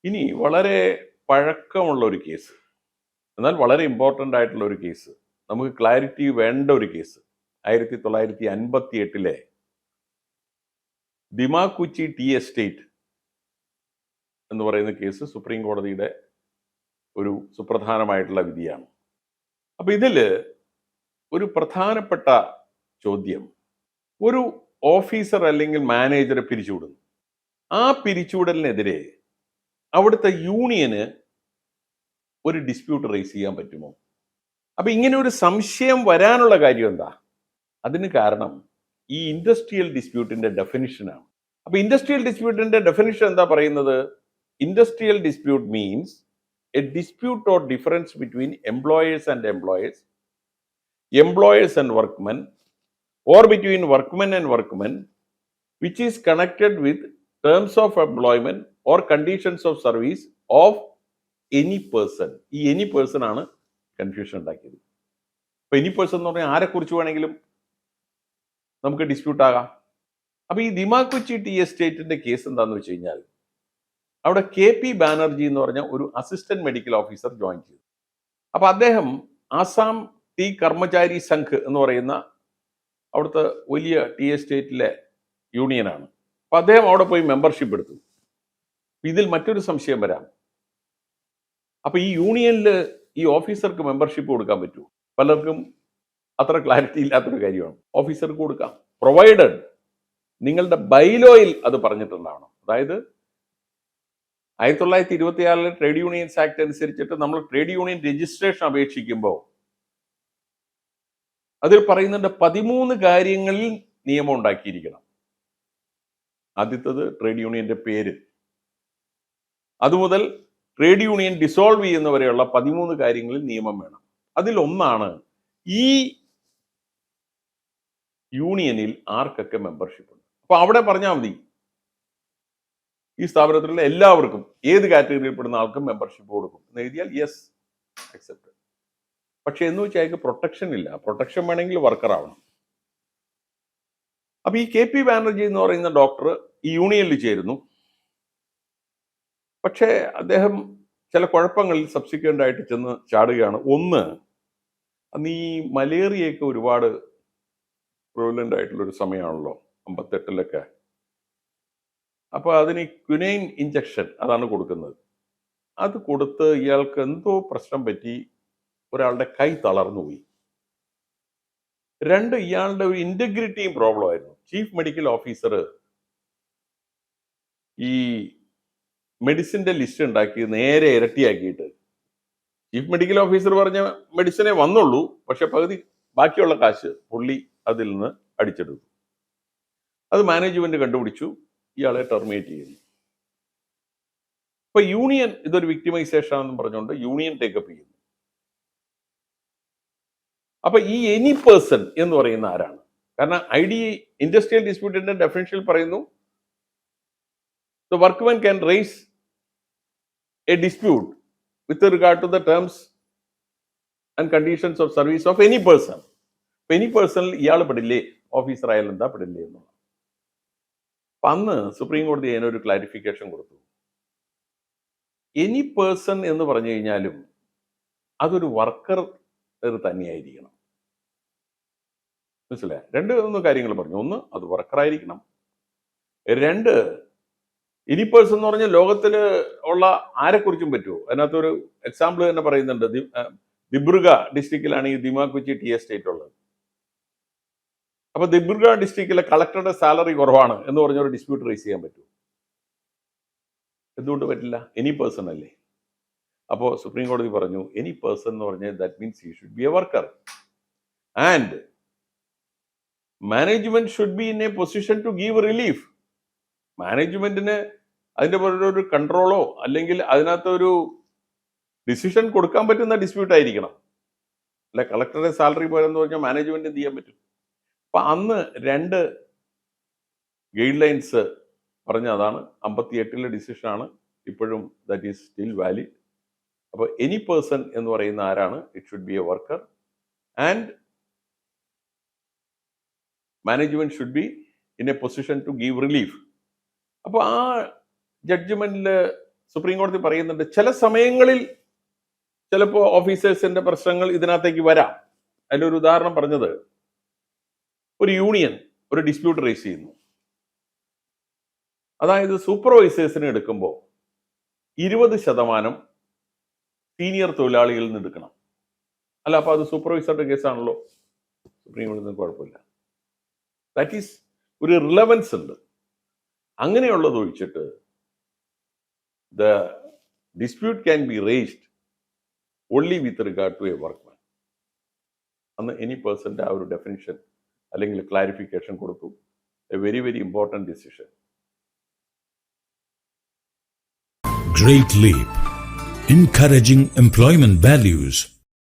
ഇനി വളരെ പഴക്കമുള്ള ഒരു കേസ്, എന്നാൽ വളരെ ഇമ്പോർട്ടൻ്റ് ആയിട്ടുള്ള ഒരു കേസ്, നമുക്ക് ക്ലാരിറ്റി വേണ്ട ഒരു കേസ്. 1958 ദിമാകുച്ചി ടീ എസ്റ്റേറ്റ് എന്ന് പറയുന്ന കേസ് സുപ്രീം കോടതിയുടെ ഒരു സുപ്രധാനമായിട്ടുള്ള വിധിയാണ്. അപ്പൊ ഇതില് ഒരു പ്രധാനപ്പെട്ട ചോദ്യം, ഒരു ഓഫീസർ അല്ലെങ്കിൽ മാനേജറെ പിരിച്ചുവിടുന്നു. ആ പിരിച്ചുവിടലിനെതിരെ അവിടുത്തെ യൂണിയന് ഒരു ഡിസ്പ്യൂട്ട് റേസ് ചെയ്യാൻ പറ്റുമോ? അപ്പൊ ഇങ്ങനെ ഒരു സംശയം വരാനുള്ള കാര്യം എന്താ? അതിന് കാരണം ഈ ഇൻഡസ്ട്രിയൽ ഡിസ്പ്യൂട്ടിന്റെ ഡെഫിനിഷനാണ്. അപ്പൊ ഇൻഡസ്ട്രിയൽ ഡിസ്പ്യൂട്ടിന്റെ ഡെഫിനിഷൻ എന്താ പറയുന്നത്? Industrial dispute means A dispute or difference between employers and employers, employers and workmen, or between workmen and workmen, which is connected with terms of employment or conditions of service of any person. ഈ any person ആണ് confusion ഉണ്ടാക്കിയത്. അപ്പൊ any person എന്ന് പറഞ്ഞാൽ ആരെക്കുറിച്ച് വേണമെങ്കിലും നമുക്ക് dispute ആകാം. അപ്പൊ ഈ ദിമാകുച്ചി ടീ എസ്റ്റേറ്റിന്റെ കേസ് എന്താന്ന് വെച്ച് കഴിഞ്ഞാൽ, അവിടെ KP ബാനർജി എന്ന് പറഞ്ഞ ഒരു അസിസ്റ്റന്റ് മെഡിക്കൽ ഓഫീസർ ജോയിൻ ചെയ്തു. അപ്പൊ അദ്ദേഹം ആസാം ടീ കർമ്മചാരി സംഘ് എന്ന് പറയുന്ന അവിടുത്തെ വലിയ ടീ എസ്റ്റേറ്റിലെ യൂണിയനാണ്. അപ്പൊ അദ്ദേഹം അവിടെ പോയി മെമ്പർഷിപ്പ് എടുത്തു. ഇതിൽ മറ്റൊരു സംശയം വരാം, അപ്പൊ ഈ യൂണിയനിൽ ഈ ഓഫീസർക്ക് മെമ്പർഷിപ്പ് കൊടുക്കാൻ പറ്റുമോ? പലർക്കും അത്ര ക്ലാരിറ്റി ഇല്ലാത്തൊരു കാര്യമാണ്. ഓഫീസർക്ക് കൊടുക്കാം, പ്രൊവൈഡഡ് നിങ്ങളുടെ ബൈലോയിൽ അത് പറഞ്ഞിട്ടുണ്ടാവണം. അതായത് 1926 ട്രേഡ് യൂണിയൻസ് ആക്ട് അനുസരിച്ചിട്ട് നമ്മൾ ട്രേഡ് യൂണിയൻ രജിസ്ട്രേഷൻ അപേക്ഷിക്കുമ്പോൾ അതിൽ പറയുന്നുണ്ട് 13 കാര്യങ്ങളിൽ നിയമം ഉണ്ടാക്കിയിരിക്കണം. ആദ്യത്തത് ട്രേഡ് യൂണിയന്റെ പേര്, അതുമുതൽ ട്രേഡ് യൂണിയൻ ഡിസോൾവ് ചെയ്യുന്നവരെയുള്ള 13 കാര്യങ്ങളിൽ നിയമം വേണം. അതിൽ ഒന്നാണ് ഈ യൂണിയനിൽ ആർക്കൊക്കെ മെമ്പർഷിപ്പ് ഉണ്ട്. അപ്പൊ അവിടെ പറഞ്ഞാൽ മതി ഈ സ്ഥാപനത്തിലുള്ള എല്ലാവർക്കും, ഏത് കാറ്റഗറിയിൽ പെടുന്ന ആൾക്കും മെമ്പർഷിപ്പ് കൊടുക്കും എന്ന് എഴുതിയാൽ യെസ് അക്സെപ്റ്റ്. പക്ഷെ എന്ന് വെച്ചാൽ അയാൾക്ക് പ്രൊട്ടക്ഷൻ ഇല്ല. പ്രൊട്ടക്ഷൻ വേണമെങ്കിൽ വർക്കർ ആവണം. അപ്പൊ ഈ KP ബാനർജി എന്ന് പറയുന്ന ഡോക്ടർ ഈ യൂണിയനിൽ ചേരുന്നു. പക്ഷേ അദ്ദേഹം ചില കുഴപ്പങ്ങളിൽ സബ്സിക്വന്റ് ആയിട്ട് ചെന്ന് ചാടുകയാണ്. ഒന്ന്, അന്ന് ഈ മലേറിയയൊക്കെ ഒരുപാട് പ്രിവലന്റ് ആയിട്ടുള്ള ഒരു സമയമാണല്ലോ 58 അപ്പൊ അതിന് ക്വിനൈൻ ഇഞ്ചക്ഷൻ അതാണ് കൊടുക്കുന്നത്. അത് കൊടുത്ത് ഇയാൾക്ക് എന്തോ പ്രശ്നം പറ്റി, ഒരാളുടെ കൈ തളർന്നു പോയി. 2, ഇയാളുടെ ഒരു ഇന്റഗ്രിറ്റിയും പ്രോബ്ലം ആയിരുന്നു. ചീഫ് മെഡിക്കൽ ഓഫീസർ ഈ മെഡിസിന്റെ ലിസ്റ്റ് ഉണ്ടാക്കി നേരെ ഇരട്ടിയാക്കിയിട്ട്, ചീഫ് മെഡിക്കൽ ഓഫീസർ പറഞ്ഞ മെഡിസിനെ വന്നുള്ളൂ, പക്ഷെ പകുതി ബാക്കിയുള്ള കാശ് പുള്ളി അതിൽ നിന്ന് അടിച്ചെടുത്തു. അത് മാനേജ്മെന്റ് കണ്ടുപിടിച്ചു, ഇയാളെ ടെർമിനേറ്റ് ചെയ്യുന്നു. അപ്പൊ യൂണിയൻ ഇതൊരു വിക്ടിമൈസേഷൻ ആണെന്ന് പറഞ്ഞുകൊണ്ട് യൂണിയൻ ടേക്കപ്പ് ചെയ്യുന്നു. അപ്പൊ ഈ എനി പേഴ്സൺ എന്ന് പറയുന്ന ആരാണ്? കാരണം ഇൻഡസ്ട്രിയൽ ഡിസ്പ്യൂട്ടിന്റെ ഡെഫിനിഷനിൽ പറയുന്നു, the workman can raise a dispute with regard to the terms and conditions of service of any person. Any പേഴ്സണിൽ ഇയാൾ പെടില്ലേ, ഓഫീസർ ആയാലും എന്താ പെടില്ലേ എന്നുള്ള. അപ്പൊ അന്ന് സുപ്രീം കോടതി അതിനൊരു ക്ലാരിഫിക്കേഷൻ കൊടുത്തു. എനി പേഴ്സൺ എന്ന് പറഞ്ഞു കഴിഞ്ഞാലും അതൊരു വർക്കർ തന്നെയായിരിക്കണം. മനസ്സിലായ? 2 കാര്യങ്ങൾ പറഞ്ഞു. ഒന്ന്, അത് വർക്കർ ആയിരിക്കണം. 2, എനി പേഴ്സൺ എന്ന് പറഞ്ഞാൽ ലോകത്തിൽ ഉള്ള ആരെക്കുറിച്ചും പറ്റുമോ? അതിനകത്തൊരു എക്സാമ്പിൾ തന്നെ പറയുന്നുണ്ട്. ദിബ്രുഗ ഡിസ്ട്രിക്റ്റിലാണ് ഈ ദിമാകുച്ചി ടീ എസ്റ്റേറ്റ് ഉള്ളത്. അപ്പൊ ദിബ്രുഗ ഡിസ്ട്രിക്റ്റിലെ കളക്ടറുടെ സാലറി കുറവാണ് എന്ന് പറഞ്ഞൊരു ഡിസ്പ്യൂട്ട് റേസ് ചെയ്യാൻ പറ്റുമോ? എന്തുകൊണ്ട് പറ്റില്ല? എനി പേഴ്സൺ അല്ലേ. അപ്പോൾ സുപ്രീം കോടതി പറഞ്ഞു, എനി പേഴ്സൺ എന്ന് പറഞ്ഞാൽ that means he should be a worker and management should be in a position to give relief. മാനേജ്മെന്റിന് അതിന്റെ ഒരു കൺട്രോളോ അല്ലെങ്കിൽ അതിനകത്ത് ഒരു ഡിസിഷൻ കൊടുക്കാൻ പറ്റുന്ന ഡിസ്പ്യൂട്ട് ആയിരിക്കണം. അല്ലെ കളക്ടറുടെ സാലറി പോരെന്ന് പറഞ്ഞാൽ മാനേജ്മെന്റ് എന്ത് ചെയ്യാൻ പറ്റും? അപ്പൊ അന്ന് 2 ഗൈഡ് ലൈൻസ് പറഞ്ഞ അതാണ്. 58 ഡിസിഷനാണ് ഇപ്പോഴും, ദാറ്റ് ഈസ് സ്റ്റിൽ വാലിഡ്. അപ്പൊ എനി പേഴ്സൺ എന്ന് പറയുന്ന ആരാണ്? It should be a worker and management should be in a position to give relief. അപ്പോൾ ആ ജഡ്ജ്മെന്റിൽ സുപ്രീം കോടതി പറയുന്നുണ്ട് ചില സമയങ്ങളിൽ ചിലപ്പോൾ ഓഫീസേഴ്സിന്റെ പ്രശ്നങ്ങൾ ഇതിനകത്തേക്ക് വരാം. അതിൻ്റെ ഒരു ഉദാഹരണം പറഞ്ഞത്, ഒരു യൂണിയൻ ഒരു ഡിസ്പ്യൂട്ട് റേസ് ചെയ്യുന്നു. അതായത് സൂപ്പർവൈസേഴ്സിന് എടുക്കുമ്പോൾ 20% സീനിയർ തൊഴിലാളികളിൽ നിന്ന് എടുക്കണം. അല്ല, അപ്പൊ അത് സൂപ്പർവൈസറുടെ കേസാണല്ലോ, സുപ്രീം കോടതി കുഴപ്പമില്ല. ദാറ്റ് ഈസ് ഒരു റിലവൻസ് ഉണ്ട്. അങ്ങനെയുള്ളത് ഒഴിച്ചിട്ട് the dispute can be raised only with regard to a workman. അന്ന് എനി പേഴ്സന്റെ ആ ഒരു ഡെഫിനിഷൻ അല്ലെങ്കിൽ ക്ലാരിഫിക്കേഷൻ കൊടുത്തു. A very very important decision. Great Leap, encouraging employment values.